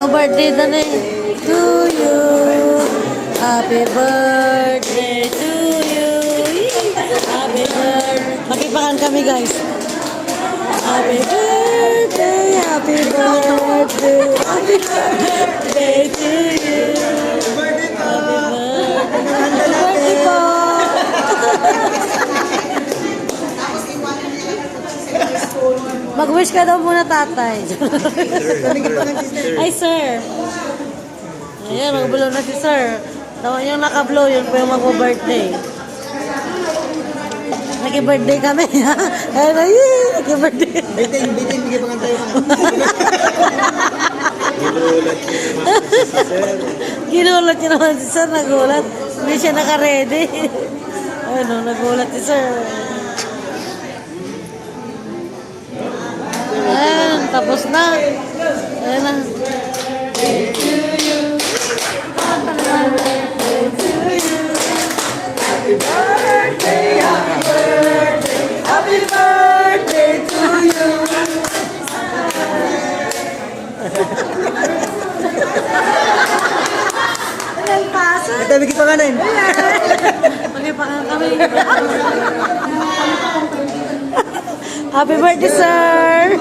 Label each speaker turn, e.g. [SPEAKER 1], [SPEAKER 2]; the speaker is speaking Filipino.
[SPEAKER 1] Birthday na rin to you. Happy birthday to you. Happy birthday. Makipakan kami guys. Happy birthday, happy birthday, happy birthday to you. Happy birthday. Happy birthday po. Mag-wish ka daw muna, tatay. Ay, sir. Ayan, mag-blow na si sir. Tawag yung naka-blow, yun po yung mag-birthday. Nag-birthday kami, ha? Ayun, ayun, nag-birthday.
[SPEAKER 2] Bitin, bigay pa tayo.
[SPEAKER 1] Ginulat niya naman si sir, nagulat. Hindi siya naka-ready. Ayun, nagulat si sir. Ayan, tapos na. Ayan na.
[SPEAKER 2] Happy birthday, happy birthday, happy birthday to you.
[SPEAKER 1] Ayan, paso.
[SPEAKER 2] Ito, bigay pa nga na yun.
[SPEAKER 1] Magipakan kami. Happy birthday, sir!